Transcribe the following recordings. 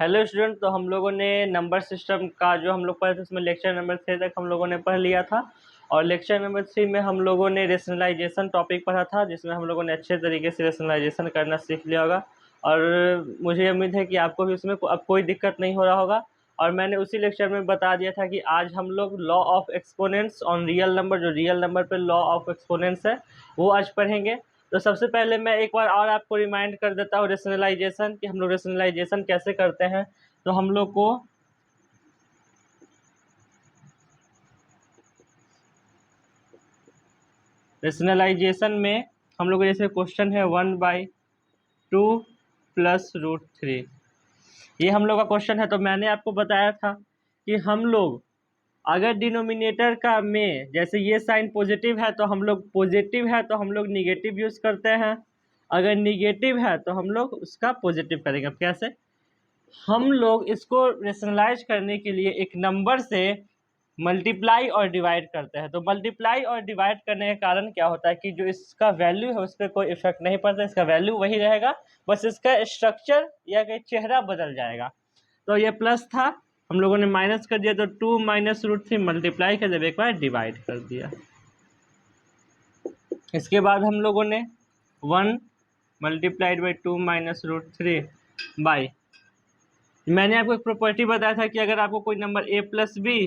Hello student, तो हम लोगों ने नंबर सिस्टम का जो हम लोग पढ़े थे उसमें लेक्चर नंबर 3 तक हम लोगों ने पढ़ लिया था। और लेक्चर नंबर 3 में हम लोगों ने रेशनलाइजेशन टॉपिक पढ़ा था, जिसमें हम लोगों ने अच्छे तरीके से रेशनलाइजेशन करना सीख लिया होगा। और मुझे उम्मीद है कि आपको भी उसमें अब कोई दिक्कत नहीं हो रहा होगा। और मैंने उसी लेक्चर में बता दिया था कि आज हम लोग law of exponents on real number, जो रियल नंबर पे लॉ ऑफ एक्सपोनेंट्स है, वो आज पढ़ेंगे। तो सबसे पहले मैं एक बार और आपको रिमाइंड कर देता हूँ रेशनलाइजेशन, कि हम लोग रेशनलाइजेशन कैसे करते हैं। तो हम लोग को रेशनलाइजेशन में हम लोग जैसे क्वेश्चन है 1/2 प्लस रूट 3, ये हम लोग का क्वेश्चन है। तो मैंने आपको बताया था कि हम लोग अगर डिनोमिनेटर का में जैसे ये साइन पॉजिटिव है तो हम लोग पॉजिटिव है तो हम लोग निगेटिव यूज़ करते हैं, अगर निगेटिव है तो हम लोग उसका पॉजिटिव करेंगे। अब कैसे हम लोग इसको रेशनलाइज करने के लिए एक नंबर से मल्टीप्लाई और डिवाइड करते हैं। तो मल्टीप्लाई और डिवाइड करने के कारण क्या होता है कि जो इसका वैल्यू है उस पर कोई इफेक्ट नहीं पड़ता, इसका वैल्यू वही रहेगा, बस इसका स्ट्रक्चर या कि चेहरा बदल जाएगा। तो ये प्लस था, हम लोगों ने माइनस कर दिया, तो 2 माइनस रूट 3 मल्टीप्लाई कर जब एक बार डिवाइड कर दिया। इसके बाद हम लोगों ने 1 multiplied by 2 minus root 3 by, मैंने आपको एक प्रॉपर्टी बताया था कि अगर आपको कोई number a plus B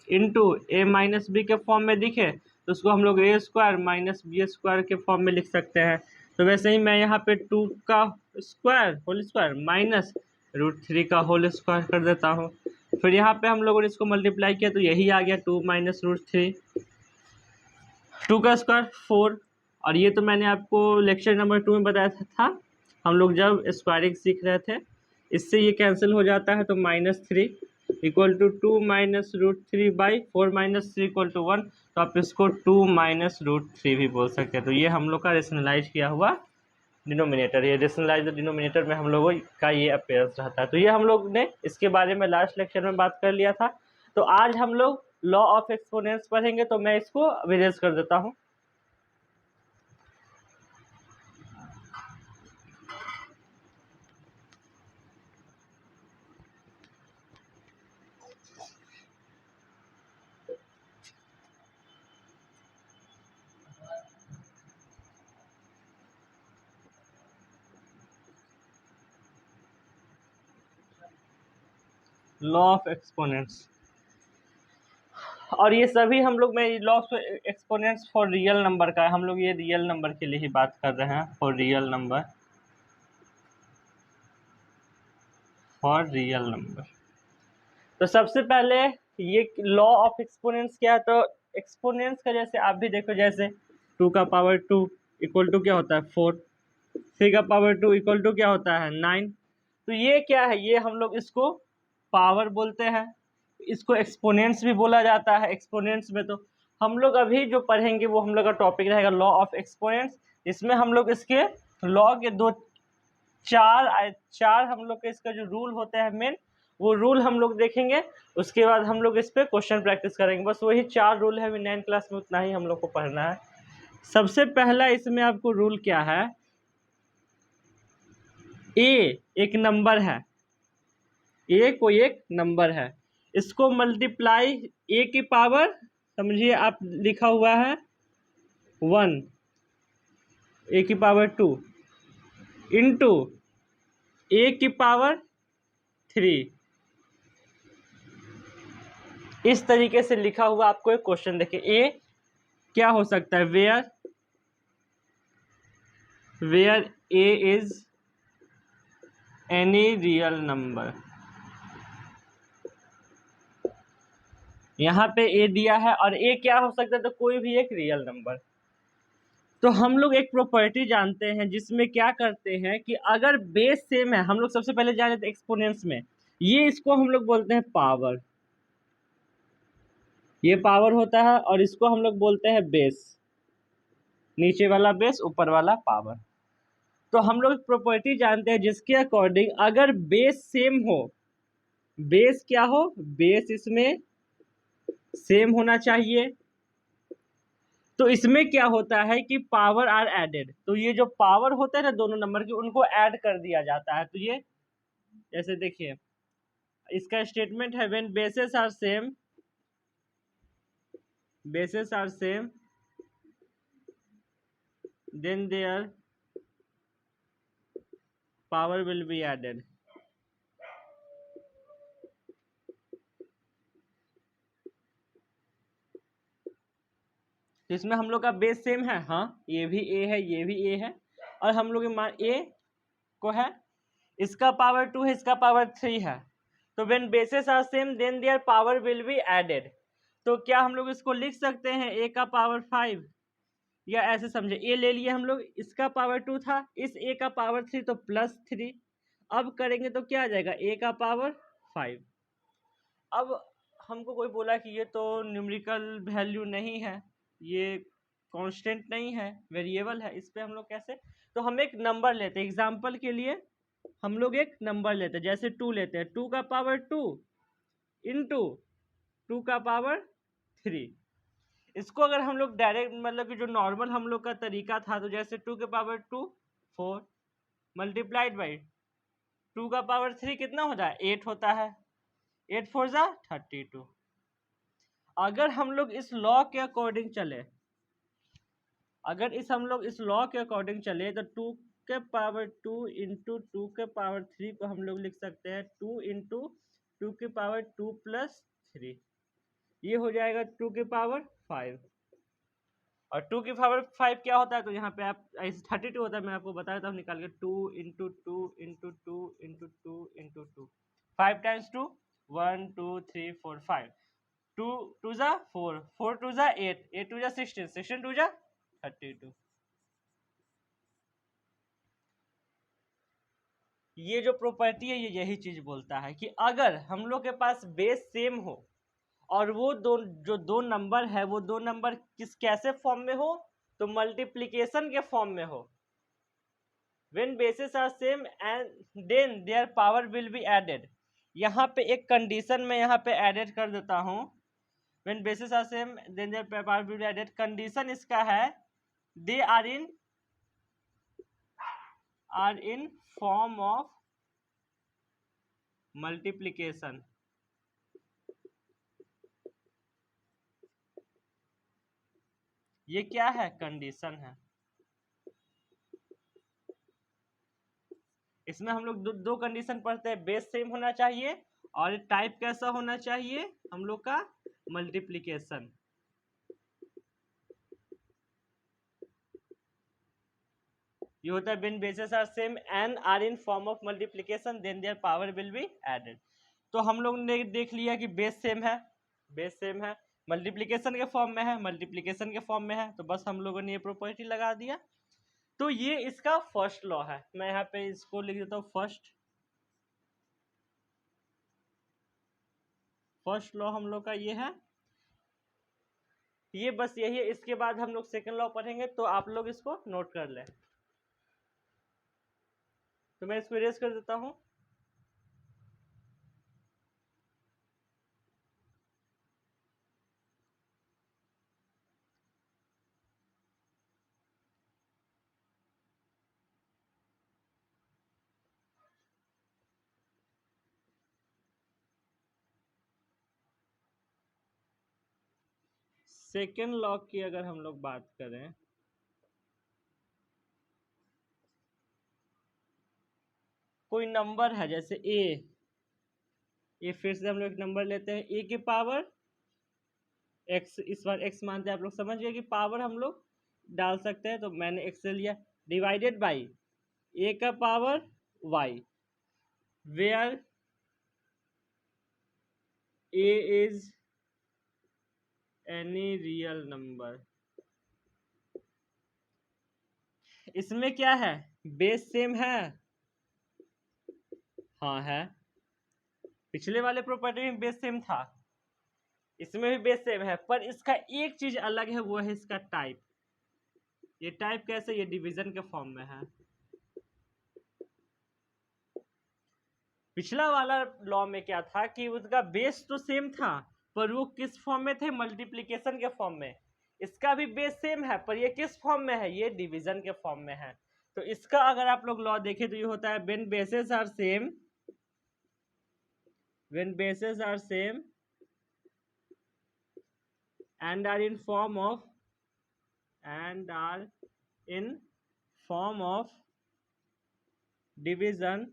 into A minus B के फॉर्म में दिखे तो उसको हम लोग A square minus B square के फॉर्म में लिख सकते हैं। तो वैसे ही मैं यहाँ पे 2 का square whole square minus root 3 का होल स्क्वायर कर देता हूँ। फिर यहाँ पे हम लोगों ने इसको मल्टीप्लाई किया तो यही आ गया 2 माइनस रूट 3, 2 का स्क्वायर 4। और ये तो मैंने आपको लेक्चर नंबर 2 में बताया था, हम लोग जब स्क्वायरिंग सीख रहे थे। इससे ये कैंसिल हो जाता है तो -3 equal to 2 minus root 3 by 4 minus 3 equal to 1। तो आप इसको 2 माइनस रूट 3 भी बोल सकते हैं। तो ये हम लोग का रेशनलाइज किया हुआ डिनोमिनेटर, ये रेशनलाइज डिनोमिनेटर में हम लोगों का ये अपीयरेंस रहता है। तो ये हम लोग ने इसके बारे में लास्ट लेक्चर में बात कर लिया था। तो आज हम लोग लॉ ऑफ एक्सपोनेंट्स पढ़ेंगे, तो मैं इसको अरेंज कर देता हूँ। लॉ ऑफ एक्सपोनेंट्स, और ये सभी हम लोग में law of exponents for real number का है। हम लोग ये रियल नंबर के लिए ही बात कर रहे हैं, for real number, for real number. तो सबसे पहले ये लॉ ऑफ एक्सपोनेंट्स क्या है, तो एक्सपोनेंट्स का जैसे आप भी देखो, जैसे 2 का पावर 2 इक्वल टू क्या होता है 4, 3 का पावर 2 इक्वल टू क्या होता है 9। तो ये क्या है, ये हम लोग इसको पावर बोलते हैं, इसको एक्सपोनेंट्स भी बोला जाता है। एक्सपोनेंट्स में तो हम लोग अभी जो पढ़ेंगे वो हम लोग का टॉपिक रहेगा लॉ ऑफ एक्सपोनेंट्स। इसमें हम लोग इसके लॉ के चार हम लोग के इसका जो रूल होता है मेन, वो रूल हम लोग देखेंगे। उसके बाद हम लोग इस पर क्वेश्चन प्रैक्टिस करेंगे। बस वही 4 रूल है, अभी 9 क्लास में उतना ही हम लोग को पढ़ना है। सबसे पहला इसमें आपको रूल क्या है, ए एक नंबर है, ए कोई एक नंबर है, इसको मल्टीप्लाई ए की पावर, समझिए आप लिखा हुआ है 1, ए की पावर 2 इंटू ए की पावर 3, इस तरीके से लिखा हुआ आपको एक क्वेश्चन देखिए। ए क्या हो सकता है, where A is any real number. यहाँ पे ए दिया है और ए क्या हो सकता है, तो कोई भी एक रियल नंबर। तो हम लोग एक प्रॉपर्टी जानते हैं जिसमें क्या करते हैं कि अगर बेस सेम है, हम लोग सबसे पहले जान लेते हैं एक्सपोनेंट्स में, ये इसको हम लोग बोलते हैं पावर, ये पावर होता है, और इसको हम लोग बोलते हैं बेस, नीचे वाला बेस ऊपर वाला पावर। तो हम लोग प्रॉपर्टी जानते हैं जिसके अकॉर्डिंग अगर बेस सेम हो, बेस क्या हो, बेस इसमें सेम होना चाहिए, तो इसमें क्या होता है कि पावर आर एडेड। तो ये जो पावर होता है ना दोनों नंबर के, उनको ऐड कर दिया जाता है। तो ये जैसे देखिए इसका स्टेटमेंट है when bases are same, bases are same, then their power will be added. तो इसमें हम लोग का बेस सेम है, हाँ ये भी ए है ये भी ए है, और हम लोग मान ए को है, इसका पावर 2 है इसका पावर 3 है, तो when bases are same then their power will be added. तो क्या हम लोग इसको लिख सकते हैं ए का पावर 5, या ऐसे समझे ए ले लिए हम लोग, इसका पावर 2 था, इस ए का पावर 3 तो +3, अब करेंगे तो क्या आ जाएगा ए का पावर 5। अब हमको कोई बोला कि ये तो न्यूमेरिकल वैल्यू नहीं है, ये कांस्टेंट नहीं है, वेरिएबल है, इस पे हम लोग कैसे, तो हम एक नंबर लेते हैं एग्जांपल के लिए, हम लोग एक नंबर लेते हैं, जैसे 2 लेते हैं, 2 का पावर 2 इंटू 2 का पावर 3। इसको अगर हम लोग डायरेक्ट मतलब कि जो नॉर्मल हम लोग का तरीका था, तो जैसे 2 के पावर 2 4 मल्टीप्लाइड बाई 2 का पावर 3 कितना होता है 8 होता है, 8 4 जा 32। अगर हम लोग इस लॉ के अकॉर्डिंग चले, अगर हम लोग इस लॉ के अकॉर्डिंग चले, तो 2 के पावर 2 इंटू 2 के पावर 3 को हम लोग लिख सकते हैं 2 इंटू 2 के पावर 2 प्लस 3, ये हो जाएगा 2 के पावर 5। और 2 की पावर 5 क्या होता है, तो यहाँ पे आप 32 होता है, मैं आपको बता देता हूँ निकाल के, 2 into 2 into 2 into 2 into 2, 5 times 2 1 2 3 4 5, 2 2 जा 4 4 2 जा 8 8 2 जा 16 16 2 जा 32। ये जो प्रॉपर्टी है ये यही चीज बोलता है कि अगर हम लोग के पास बेस सेम हो और वो दो नंबर है, वो दो नंबर कैसे फॉर्म में हो, तो मल्टीप्लिकेशन के फॉर्म में हो। When bases are same and then their power will be added. यहाँ पे एक कंडीशन में यहाँ पे एडेड कर देता हूँ, when bases are same then their power will be added. Condition इसका है they are in form of multiplication. ये क्या है कंडीशन है, इसमें हम लोग दो कंडीशन पढ़ते हैं, बेस सेम होना चाहिए और टाइप कैसा होना चाहिए हम लोग का मल्टीप्लिकेशन। ये होता है when bases are same and are in form of multiplication then their power will be added. तो हम लोग ने देख लिया कि बेस सेम है, बेस सेम है, मल्टीप्लिकेशन के फॉर्म में है, मल्टीप्लिकेशन के फॉर्म में है, तो बस हम लोगों ने ये प्रॉपर्टी लगा दिया। तो ये इसका फर्स्ट लॉ है, मैं यहाँ पे इसको लिख देता हूँ फर्स्ट लॉ हम लोग का ये है, ये बस यही है। इसके बाद हम लोग सेकंड लॉ पढ़ेंगे, तो आप लोग इसको नोट कर लें। तो मैं इसको इरेज कर देता हूँ। सेकेंड लॉ की अगर हम लोग बात करें, कोई नंबर है जैसे ए फिर से हम लोग एक नंबर लेते हैं, ए की पावर एक्स, इस बार एक्स मानते हैं, आप लोग समझ गए कि पावर हम लोग डाल सकते हैं, तो मैंने एक्स ले लिया, डिवाइडेड बाई ए का power y, where A is any real number. इसमें क्या है बेस सेम है, हाँ है, पिछले वाले प्रॉपर्टी में बेस सेम था, इसमें भी बेस सेम है, पर इसका एक चीज अलग है, वो है इसका टाइप। ये टाइप कैसे, ये डिवीजन के फॉर्म में है। पिछला वाला लॉ में क्या था कि उसका बेस तो सेम था, पर वो किस फॉर्म में थे, मल्टीप्लिकेशन के फॉर्म में। इसका भी बेस सेम है, पर ये किस फॉर्म में है, ये डिवीजन के फॉर्म में है। तो इसका अगर आप लोग लॉ देखें तो ये होता है when bases are same when bases are same and are in form of division,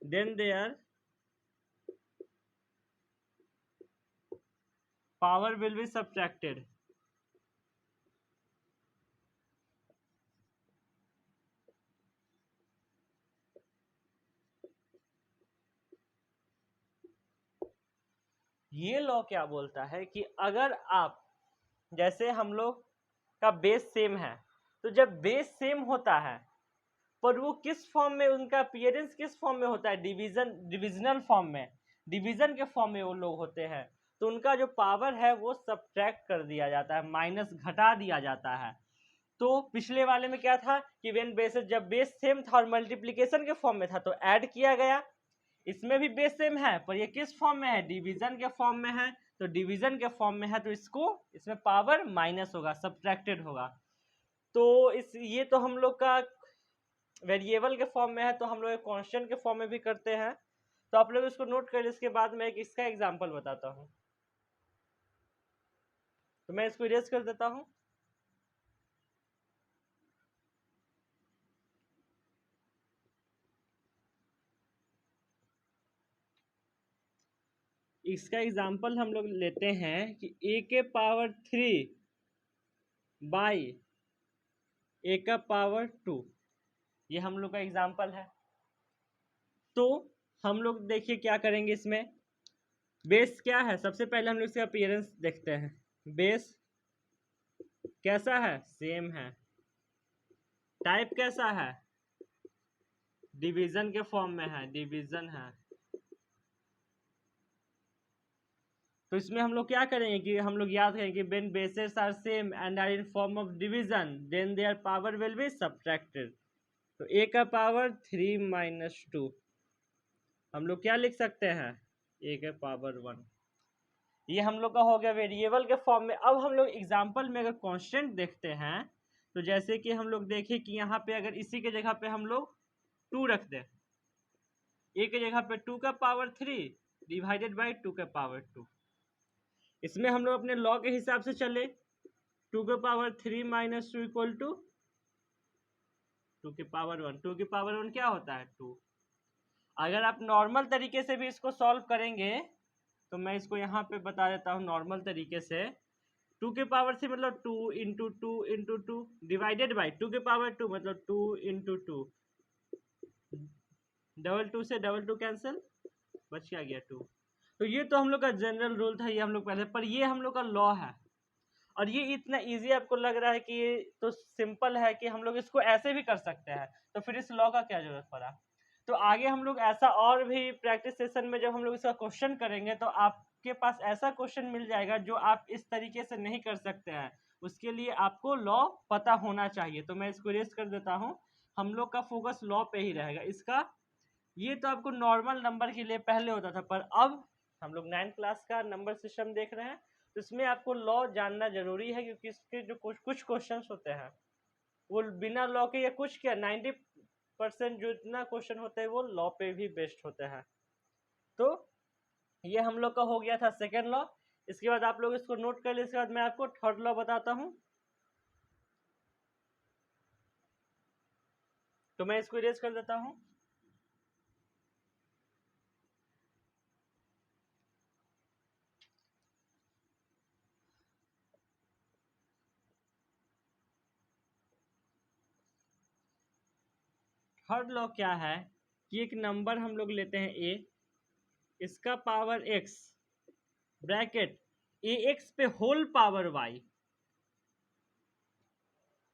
then their power will be subtracted. ये लॉ क्या बोलता है कि अगर आप, जैसे हम लोग का बेस सेम है, तो जब बेस सेम होता है पर वो किस फॉर्म में, उनका अपीयरेंस किस फॉर्म में होता है, डिविजनल फॉर्म में, डिवीजन के फॉर्म में वो लोग होते हैं, तो उनका जो पावर है वो सब्ट्रैक्ट कर दिया जाता है, माइनस घटा दिया जाता है। तो पिछले वाले में क्या था कि व्हेन बेसेस, जब बेस सेम था और मल्टीप्लिकेशन के फॉर्म में था तो ऐड किया गया, इसमें भी बेस सेम है पर ये किस फॉर्म में है, डिवीजन के फॉर्म में है, तो डिवीजन के फॉर्म में है तो इसमें पावर माइनस होगा, सब्ट्रैक्टेड होगा। तो ये तो हम लोग का वेरिएबल के फॉर्म में है, तो हम लोग कांस्टेंट के फॉर्म में भी करते हैं, तो आप लोग इसको नोट करें। इसके बाद मैं एक इसका एग्जांपल बताता हूं, तो मैं इसको इरेज कर देता हूं। इसका एग्जांपल हम लोग लेते हैं कि a के पावर 3 बाई a का पावर 2, ये हम लोग का एग्जांपल है। तो हम लोग देखिए क्या करेंगे, इसमें बेस क्या है, सबसे पहले हम लोग इसका अपीयरेंस देखते हैं। बेस कैसा है, सेम है। टाइप कैसा है, डिवीजन के फॉर्म में है, डिवीजन है। तो इसमें हम लोग क्या करेंगे कि हम लोग याद करेंगे कि when bases are same and are in form of division then their power will be subtracted. तो a का पावर 3 माइनस 2 हम लोग क्या लिख सकते हैं, a के पावर 1। ये हम लोग का हो गया वेरिएबल के फॉर्म में। अब हम लोग एग्जाम्पल में अगर कांस्टेंट देखते हैं, तो जैसे कि हम लोग देखें कि यहाँ पे अगर इसी के जगह पे हम लोग 2 रख दें, a के जगह पे 2 का पावर 3 डिवाइडेड बाई 2 के पावर 2, इसमें हम लोग अपने लॉ के हिसाब से चले, 2 के पावर 3 माइनस 2 इक्वल टू 2 के पावर 1। 2 के पावर 1 क्या होता है, 2। अगर आप नॉर्मल तरीके से भी इसको सॉल्व करेंगे, तो मैं इसको यहाँ पे बता देता हूँ नॉर्मल तरीके से। 2 के पावर 3 मतलब 2 इंटू 2 इंटू 2 डिवाइडेड बाई 2 के पावर 2 मतलब 2 इंटू 2, डबल 2 से डबल 2 कैंसिल, बच क्या गया 2। तो ये तो हम लोग का जनरल रूल था, ये हम लोग पहले, पर ये हम लोग का लॉ है। और ये इतना इजी आपको लग रहा है कि ये तो सिंपल है कि हम लोग इसको ऐसे भी कर सकते हैं, तो फिर इस लॉ का क्या जरूरत पड़ा। तो आगे हम लोग ऐसा और भी प्रैक्टिस सेशन में जब हम लोग इसका क्वेश्चन करेंगे, तो आपके पास ऐसा क्वेश्चन मिल जाएगा जो आप इस तरीके से नहीं कर सकते हैं। उसके लिए आपको लॉ पता होना चाहिए। तो मैं इसको इरेज कर देता हूँ, हम लोग का फोकस लॉ पे ही रहेगा इसका। ये तो आपको नॉर्मल नंबर के लिए पहले होता था, पर अब हम लोग 9th क्लास का नंबर सिस्टम देख रहे हैं, तो इसमें आपको लॉ जानना जरूरी है, क्योंकि इसके जो कुछ क्वेश्चंस होते हैं वो बिना लॉ के, या कुछ क्या 90% जो इतना क्वेश्चन होते हैं वो लॉ पे भी बेस्ड होते हैं। तो ये हम लोग का हो गया था सेकेंड लॉ। इसके बाद आप लोग इसको नोट कर ले। इसके बाद मैं आपको थर्ड लॉ बताता हूँ, तो मैं इसको इरेज कर देता हूँ। थर्ड लॉ क्या है कि एक नंबर हम लोग लेते हैं a, इसका पावर x, ब्रैकेट ax पे होल पावर y।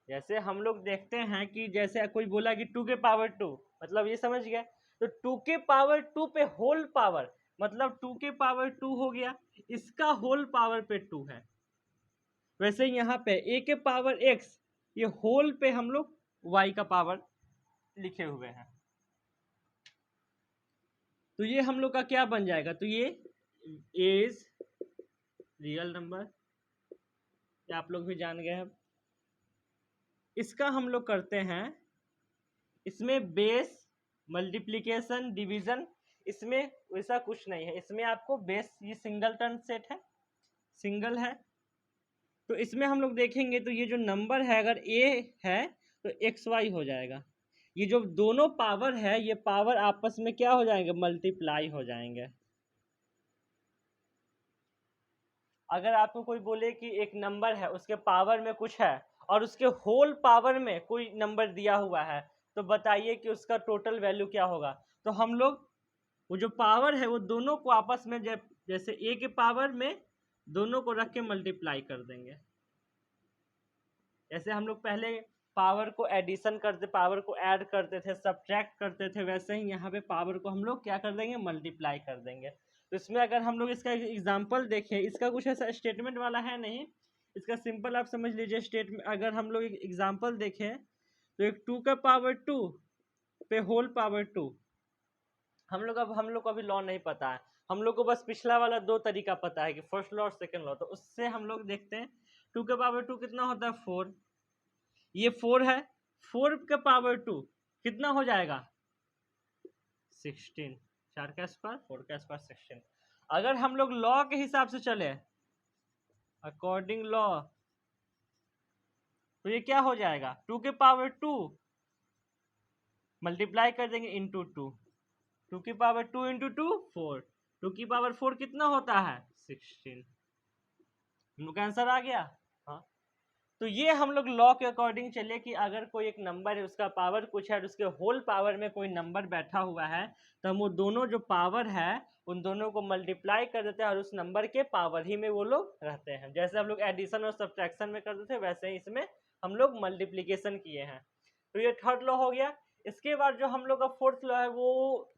जैसे हम लोग देखते हैं कि जैसे कोई बोला कि 2 के पावर 2, मतलब ये समझ गया, तो 2 के पावर 2 पे होल पावर मतलब 2 के पावर 2 हो गया, इसका होल पावर पे 2 है। वैसे यहाँ पे a के पावर x, ये होल पे हम लोग y का पावर लिखे हुए हैं। तो ये हम लोग का क्या बन जाएगा, तो ये इज रियल नंबर, ये आप लोग भी जान गए हैं। इसका हम लोग करते हैं, इसमें बेस मल्टीप्लिकेशन, डिवीजन, इसमें वैसा कुछ नहीं है। इसमें आपको बेस, ये सिंगल टर्म सेट है, सिंगल है, तो इसमें हम लोग देखेंगे तो ये जो नंबर है अगर ए है तो एक्स वाई हो जाएगा। ये जो दोनों पावर है ये पावर आपस में क्या हो जाएंगे, मल्टीप्लाई हो जाएंगे। अगर आपको कोई बोले कि एक नंबर है उसके पावर में कुछ है और उसके होल पावर में कोई नंबर दिया हुआ है, तो बताइए कि उसका टोटल वैल्यू क्या होगा। तो हम लोग वो जो पावर है वो दोनों को आपस में जैसे ए के पावर में दोनों को रख के मल्टीप्लाई कर देंगे। जैसे हम लोग पहले पावर को एडिशन करते, पावर को ऐड करते थे, सब्ट्रैक्ट करते थे, वैसे ही यहाँ पे पावर को हम लोग क्या कर देंगे, मल्टीप्लाई कर देंगे। तो इसमें अगर हम लोग इसका एग्जांपल देखें, इसका कुछ ऐसा स्टेटमेंट वाला है नहीं, इसका सिंपल आप समझ लीजिए स्टेटमेंट। अगर हम लोग एक एग्जांपल देखें तो एक 2 का पावर 2 पे होल पावर 2, हम लोग को अभी लॉ नहीं पता है, हम लोग को बस पिछला वाला 2 तरीका पता है कि फर्स्ट लॉ और सेकंड लॉ। तो उससे हम लोग देखते हैं 2 के पावर 2 कितना होता है, 4। ये 4 है, 4 का पावर 2 कितना हो जाएगा, 16। 4 का स्क्वायर 4 का स्क्वायर 16। अगर हम लोग लॉ के हिसाब से चले, अकॉर्डिंग लॉ, तो ये क्या हो जाएगा, 2 के पावर 2 मल्टीप्लाई कर देंगे इंटू 2, 2 की पावर 2 इंटू 2 4, 2 की पावर 4 कितना होता है, 16। हम लोग का आंसर आ गया। हाँ, तो ये हम लोग लॉ के अकॉर्डिंग चले कि अगर कोई एक नंबर है उसका पावर कुछ है और उसके होल पावर में कोई नंबर बैठा हुआ है, तो हम वो दोनों जो पावर है उन दोनों को मल्टीप्लाई कर देते हैं और उस नंबर के पावर ही में वो लोग रहते हैं। जैसे हम लोग एडिशन और सब्ट्रैक्शन में करते थे वैसे ही इसमें हम लोग मल्टीप्लीकेशन किए हैं। तो ये थर्ड लॉ हो गया। इसके बाद जो हम लोग का फोर्थ लॉ है वो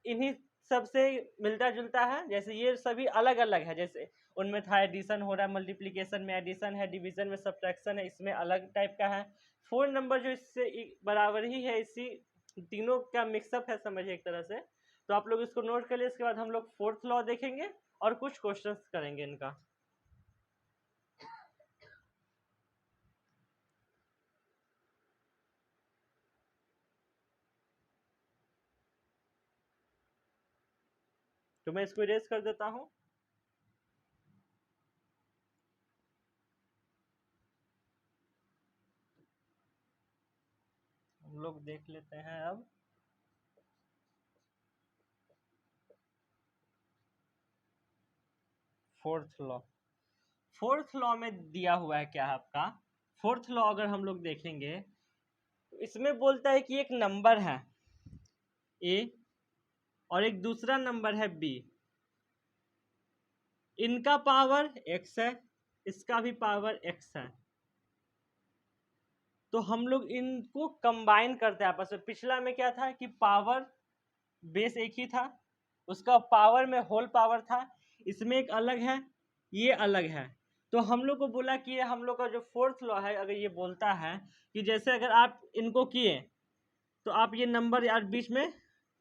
इन्हीं सबसे मिलता जुलता है। जैसे ये सभी अलग अलग है, जैसे उनमें था एडिशन हो रहा है, मल्टीप्लिकेशन में एडिशन है, डिवीजन में सब्ट्रैक्शन है, इसमें अलग टाइप का है। 4 नंबर जो इससे बराबर ही है, इसी तीनों का मिक्सअप है समझिए एक तरह से। तो आप लोग इसको नोट कर लिए। इसके बाद हम लोग फोर्थ लॉ देखेंगे और कुछ क्वेश्चंस करेंगे इनका। तो मैं इसको इरेज कर देता हूं। हम लोग देख लेते हैं अब फोर्थ लॉ। फोर्थ लॉ में दिया हुआ है क्या आपका, फोर्थ लॉ अगर हम लोग देखेंगे तो इसमें बोलता है कि एक नंबर है ए और एक दूसरा नंबर है बी, इनका पावर एक्स है, इसका भी पावर एक्स है। तो हम लोग इनको कंबाइन करते हैं आपस में। पिछला में क्या था कि पावर बेस एक ही था, उसका पावर में होल पावर था, इसमें एक अलग है, ये अलग है। तो हम लोग को बोला कि ये हम लोग का जो फोर्थ लॉ है अगर ये बोलता है कि जैसे अगर आप इनको किए तो आप ये नंबर यार बीच में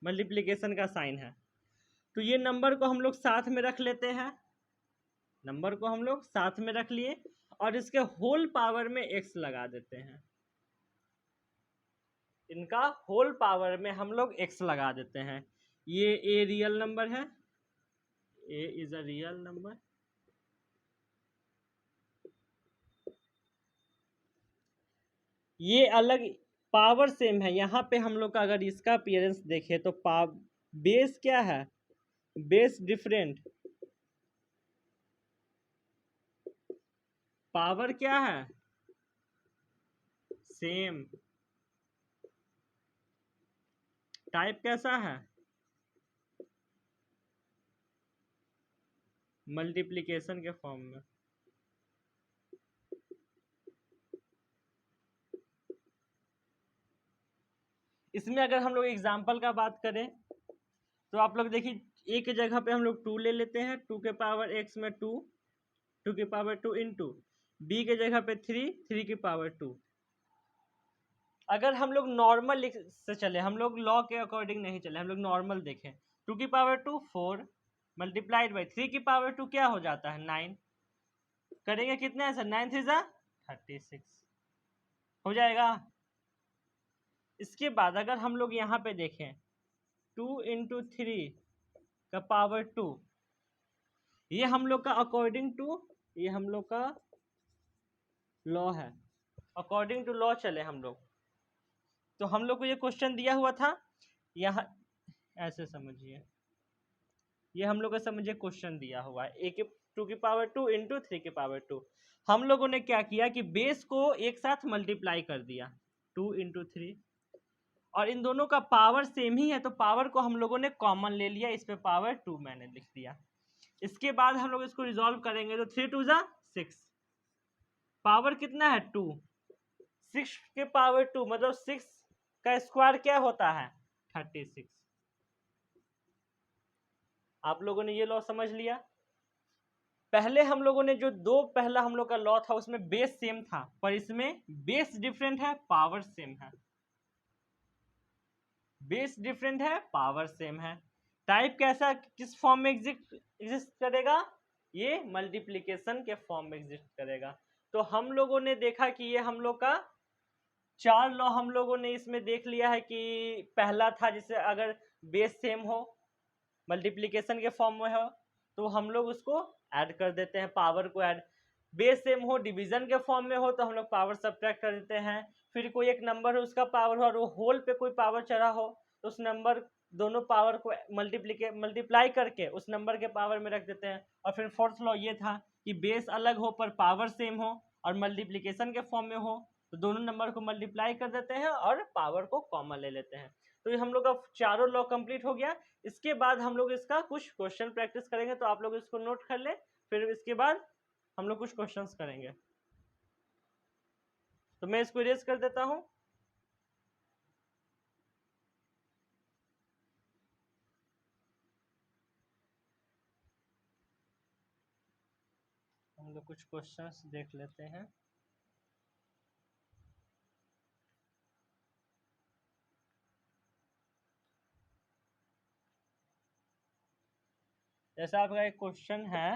मल्टीप्लिकेशन का साइन है, तो ये नंबर को हम लोग साथ में रख लेते हैं, नंबर को हम लोग साथ में रख लिए और इसके होल पावर में एक्स लगा देते हैं। इनका होल पावर में हम लोग एक्स लगा देते हैं। ये ए रियल नंबर है, ए इज अ रियल नंबर, ये अलग पावर सेम है। यहाँ पे हम लोग का अगर इसका अपीयरेंस देखें तो बेस क्या है, बेस डिफरेंट, पावर क्या है, सेम, टाइप कैसा है, मल्टीप्लिकेशन के फॉर्म में। इसमें अगर हम लोग एग्जाम्पल का बात करें तो आप लोग देखिए ए की जगह पे हम लोग 2 ले लेते हैं, 2 के पावर एक्स में 2, 2 की पावर 2 इंटू, बी के जगह पे 3, 3 की पावर 2। अगर हम लोग नॉर्मल से चले, हम लोग लॉ के अकॉर्डिंग नहीं चले, हम लोग नॉर्मल देखें, 2 की पावर 2 4 मल्टीप्लाइड बाई 3 की पावर 2 क्या हो जाता है 9, करेंगे कितना है सर, 9 3 जा 36 हो जाएगा। इसके बाद अगर हम लोग यहाँ पे देखें 2 इंटू 3 का पावर 2, ये हम लोग का अकॉर्डिंग टू, ये हम लोग का लॉ है, अकॉर्डिंग टू लॉ चले हम लोग। तो हम लोग को ये क्वेश्चन दिया हुआ था, यहाँ ऐसे समझिए, ये हम लोग का समझिए क्वेश्चन दिया हुआ है ए के 2 की पावर 2 इंटू 3 की पावर 2। हम लोगों ने क्या किया कि बेस को एक साथ मल्टीप्लाई कर दिया 2 इंटू 3, और इन दोनों का पावर सेम ही है तो पावर को हम लोगों ने कॉमन ले लिया, इस पे पावर 2 मैंने लिख दिया। इसके बाद हम लोग इसको रिजॉल्व करेंगे तो 3 2 जा 6, पावर कितना है 2, 6 के पावर 2 मतलब 6 का स्क्वायर क्या होता है 36। आप लोगों ने ये लॉ समझ लिया। पहले हम लोगों ने जो दो पहला हम लोग का लॉ था उसमें बेस सेम था, पर इसमें बेस डिफरेंट है, पावर सेम है। बेस डिफरेंट है, पावर सेम है। टाइप कैसा, किस फॉर्म में एग्जिस्ट करेगा, ये मल्टीप्लिकेशन के फॉर्म में एग्जिस्ट करेगा। तो हम लोगों ने देखा कि ये हम लोग का 4 लॉ हम लोगों ने इसमें देख लिया है कि पहला था जिसे अगर बेस सेम हो, मल्टीप्लिकेशन के फॉर्म में हो, तो हम लोग उसको ऐड कर देते हैं, पावर को ऐड। बेस सेम हो, डिवीजन के फॉर्म में हो तो हम लोग पावर सब्ट्रैक्ट कर देते हैं। फिर कोई एक नंबर हो उसका पावर हो और वो होल पे कोई पावर चढ़ा हो तो उस नंबर दोनों पावर को मल्टीप्लाई करके उस नंबर के पावर में रख देते हैं। और फिर फोर्थ लॉ ये था कि बेस अलग हो पर पावर सेम हो और मल्टीप्लिकेशन के फॉर्म में हो तो दोनों नंबर को मल्टीप्लाई कर देते हैं और पावर को कॉमन ले लेते हैं। तो ये हम लोग का चारों लॉ कंप्लीट हो गया। इसके बाद हम लोग इसका कुछ क्वेश्चन प्रैक्टिस करेंगे, तो आप लोग इसको नोट कर ले, फिर इसके बाद हम लोग कुछ क्वेश्चंस करेंगे। तो मैं इसको इरेज कर देता हूं। हम लोग कुछ क्वेश्चंस देख लेते हैं। जैसा आपका एक क्वेश्चन है,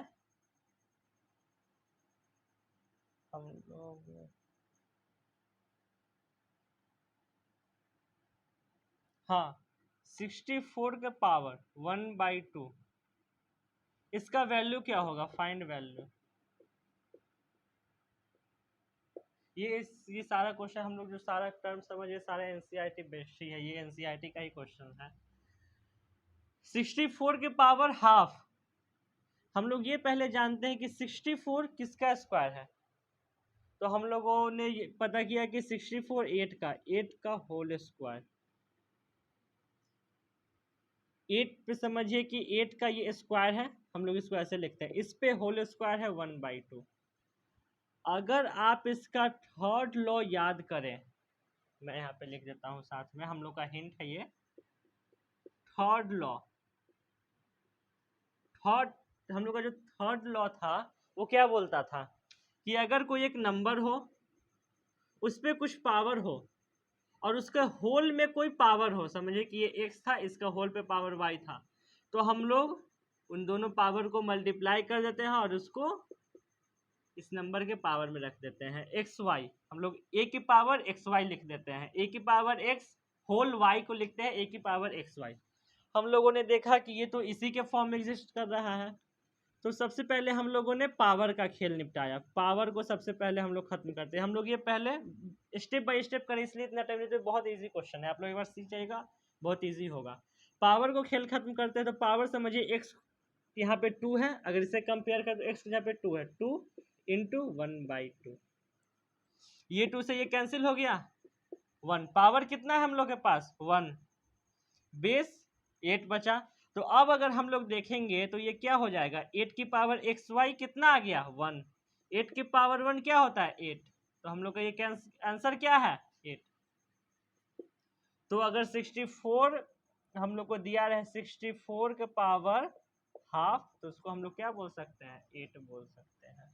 हम लोग हाँ 64 के पावर 1/2 इसका वैल्यू क्या होगा, फाइंड वैल्यू। ये सारा क्वेश्चन हम लोग जो सारा टर्म समझे सारा एनसीईआरटी बेस्ड ही है, ये एनसीईआरटी का ही क्वेश्चन है। 64 के पावर हाफ, हम लोग ये पहले जानते हैं कि 64 किसका स्क्वायर है। तो हम लोगों ने ये पता किया कि 64 8 का होल स्क्वायर। 8 पे समझिए कि 8 का ये स्क्वायर है, हम लोग इसको ऐसे लिखते हैं, इस पे होल स्क्वायर है 1/2। अगर आप इसका थर्ड लॉ याद करें, मैं यहाँ पे लिख देता हूँ साथ में, हम लोग का हिंट है ये थर्ड लॉ। थर्ड हम लोग का जो थर्ड लॉ था वो क्या बोलता था कि अगर कोई एक नंबर हो उस पर कुछ पावर हो और उसके होल में कोई पावर हो, समझिए कि ये x था, इसका होल पे पावर y था, तो हम लोग उन दोनों पावर को मल्टीप्लाई कर देते हैं और उसको इस नंबर के पावर में रख देते हैं एक्स वाई। हम लोग a की पावर एक्स वाई लिख देते हैं, a की पावर x होल y को लिखते हैं a की पावर एक्स वाई। हम लोगों ने देखा कि ये तो इसी के फॉर्म में एग्जिस्ट कर रहा है। तो सबसे पहले हम लोगों ने पावर का खेल निपटाया, पावर को सबसे पहले हम लोग खत्म करते हैं। हम लोग ये पहले स्टेप बाय स्टेप करें इसलिए इतना टाइम लेते, बहुत इजी क्वेश्चन है, आप लोग एक बार सीख जाइएगा, बहुत इजी होगा। पावर को खेल खत्म करते हैं तो पावर समझिए एक्स यहाँ पे 2 है, अगर इसे कंपेयर कर तो एक्स यहाँ पे 2 है, 2 इंटू 1/2, ये 2 से ये कैंसिल हो गया, 1, पावर कितना है हम लोग के पास 1, बेस 8 बचा। तो अब अगर हम लोग देखेंगे तो ये क्या हो जाएगा, 8 की पावर एक्स वाई कितना आ गया 1, 8 की पावर 1 क्या होता है 8, तो हम लोग का ये आंसर क्या है 8। तो अगर 64 हम लोग को दिया रहे 64 के पावर हाफ, तो उसको हम लोग क्या बोल सकते हैं 8 बोल सकते हैं।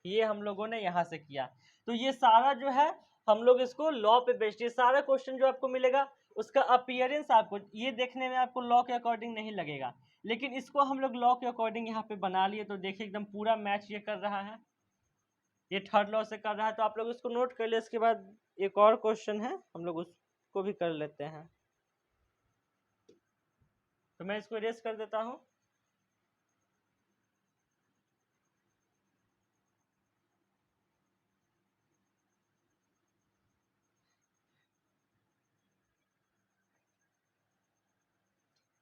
ये हम लोगों ने यहाँ से किया। तो ये सारा जो है हम लोग इसको लॉ पे बेस्ड, ये सारा क्वेश्चन जो आपको मिलेगा उसका अपीयरेंस आपको ये देखने में आपको लॉ के अकॉर्डिंग नहीं लगेगा, लेकिन इसको हम लोग लॉ के अकॉर्डिंग यहाँ पे बना लिए तो देखिए एकदम पूरा मैच ये कर रहा है, ये थर्ड लॉ से कर रहा है। तो आप लोग इसको नोट कर ले। इसके बाद एक और क्वेश्चन है, हम लोग उसको भी कर लेते हैं। तो मैं इसको इरेज कर देता हूँ।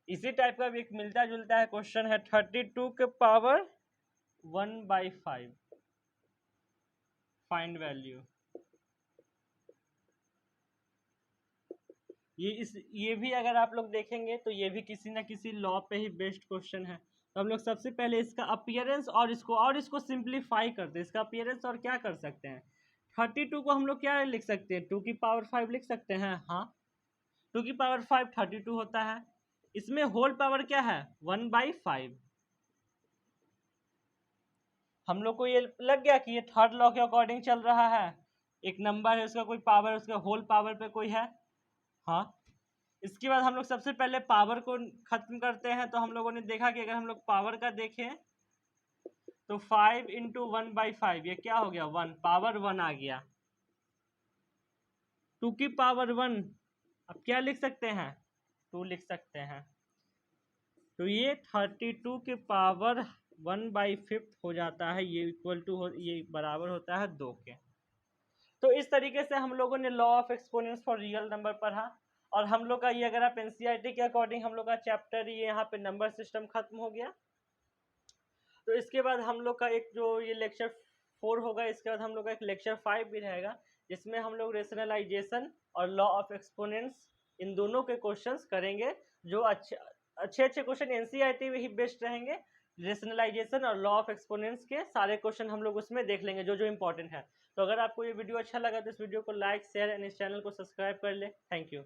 इसी टाइप का भी एक मिलता जुलता है क्वेश्चन है, 32 के पावर 1/5 फाइंड वैल्यू। ये भी अगर आप लोग देखेंगे तो ये भी किसी ना किसी लॉ पे ही बेस्ड क्वेश्चन है। तो हम लोग सबसे पहले इसका अपीयरेंस और इसको सिंप्लीफाई करते हैं। इसका अपीयरेंस और क्या कर सकते हैं, 32 को हम लोग क्या लिख सकते हैं, 2 की पावर 5 लिख सकते हैं। हाँ, 2 की पावर 5 32 होता है। इसमें होल पावर क्या है, 1/5। हम लोग को ये लग गया कि ये थर्ड लॉ के अकॉर्डिंग चल रहा है। एक नंबर है, उसका कोई पावर, उसका होल पावर पे कोई है। हाँ, इसके बाद हम लोग सबसे पहले पावर को खत्म करते हैं। तो हम लोगों ने देखा कि अगर हम लोग पावर का देखें तो 5 इंटू 1/5 ये क्या हो गया, 1, पावर 1 आ गया। 2 की पावर 1 अब क्या लिख सकते हैं, 2 लिख सकते हैं। तो ये 32 के पावर 1/5 हो जाता है। ये इक्वल टू ये बराबर होता है 2 के। तो इस तरीके से हम लोगों ने law of exponents for real number पढ़ा। और हम लोग का ये, अगर आप एनसीईआरटी के अकॉर्डिंग, हम लोग का चैप्टर ये यहाँ पे नंबर सिस्टम खत्म हो गया। तो इसके बाद हम लोग का एक जो ये लेक्चर 4 होगा, इसके बाद हम लोग का एक लेक्चर 5 भी रहेगा, जिसमें हम लोग रेशनलाइजेशन और लॉ ऑफ एक्सपोनेंट्स इन दोनों के क्वेश्चंस करेंगे। जो अच्छे क्वेश्चन एनसीईआरटी में ही बेस्ट रहेंगे। रेशनलाइजेशन और लॉ ऑफ एक्सपोनेंट्स के सारे क्वेश्चन हम लोग उसमें देख लेंगे, जो जो इंपॉर्टेंट है। तो अगर आपको ये वीडियो अच्छा लगा तो इस वीडियो को लाइक, शेयर एंड इस चैनल को सब्सक्राइब कर ले। Thank you.